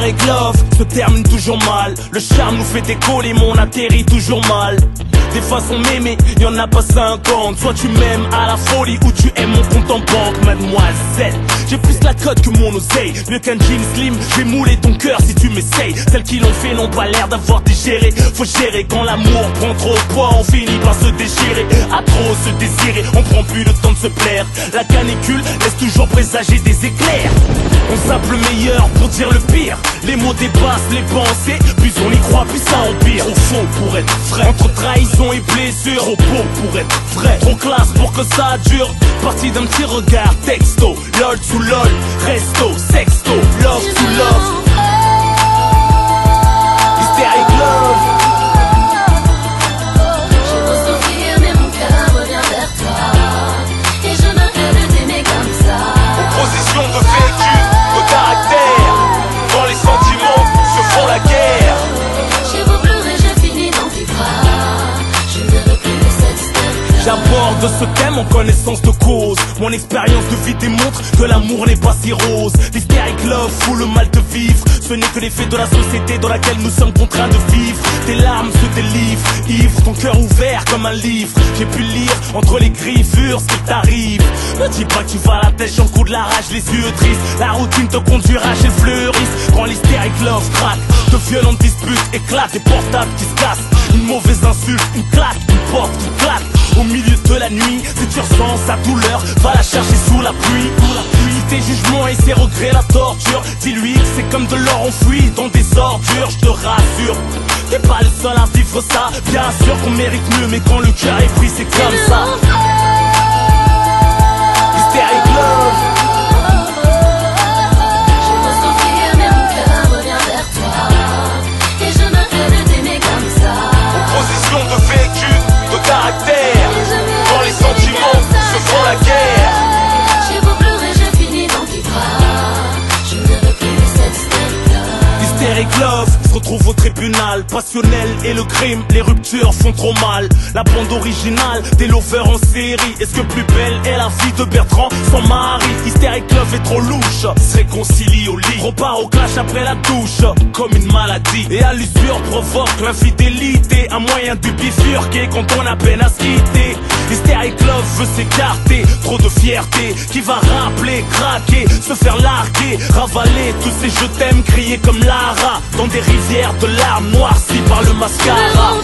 Hystérique love se termine toujours mal. Le charme nous fait décoller, mais on atterrit toujours mal. Des façons m'aimer, y'en a pas 50. Soit tu m'aimes à la folie ou tu aimes mon compte en banque, mademoiselle. J'ai plus la cote que mon oseille. Mieux qu'un jean slim, je vais mouler ton cœur si tu m'essayes. Celles qui l'ont fait n'ont pas l'air d'avoir digéré. Faut gérer quand l'amour prend trop de poids, on finit par se déchirer. À trop se désirer, on prend plus le temps de se plaire. La canicule laisse toujours présager des éclairs. On zappe le meilleur pour dire le pire. Les mots dépassent les pensées, plus on y croit, plus ça empire. Trop faux pour être vrai, entre trahison et blessure. Trop beau pour être vrai, trop classe pour que ça dure. Parti d'un petit regard, texto, lol sous lol, resto, sexto, love to love. Hystérique love. J'ai beau souffrir mais mon cœur revient vers toi. Et je me rêve de t'aimer comme ça. Opposition de vécu, de caractère. Quand les sentiments se font la guerre. J'ai beau pleurer, je finis dans tes bras. Je ne veux plus de cette hystérique. J'aborde ce thème en connaissance de cause. Mon expérience de vie démontre que l'amour n'est pas si rose. L'hystérique love fout le mal de vivre. Ce n'est que l'effet de la société dans laquelle nous sommes contraints de vivre. Tes larmes se délivrent, ivre, ton cœur ouvert comme un livre. J'ai pu lire entre les griffures ce qui t'arrive. Ne dis pas que tu vas à la tête, j'en coup de la rage, les yeux tristes. La routine te conduira chez le fleuriste. Quand l'hystérique love craque, de violentes disputes éclatent, des portables qui se cassent. Une mauvaise insulte, une claque, une porte qui claque. Au milieu de la nuit, si tu ressens sa douleur, va la chercher sous la pluie. Si tes jugements et ses regrets la torture, dis-lui que c'est comme de l'or enfoui dans des ordures, je te rassure. T'es pas le seul à vivre ça, bien sûr qu'on mérite mieux, mais quand le cœur est pris c'est comme ça. Hystérique love. J'ai beau souffrir mais mon cœur revient vers toi. Et je me rêve de t'aimer comme ça. Opposition de vécu, de caractère. Quand les sentiments se font la guerre. J'ai beau pleurer, je finis dans tes bras. Je ne veux plus de cette hystérique love. Hystérique love se retrouve au tribunal. Passionnel et le crime, les ruptures font trop mal. La bande originale des lovers en série. Est-ce que plus belle est la vie de Bertrand, son mari? Hystérique love est trop louche, se réconcilie au lit, repart au clash après la douche, comme une maladie. Et à l'usure provoque l'infidélité, un moyen de bifurquer quand on a peine à se quitter. Hystérique love veut s'écarter, trop de fierté qui va rappeler, craquer, se faire larguer, ravaler tous ces je t'aime criés comme Lara dans des rivières de larmes noircies par le mascara.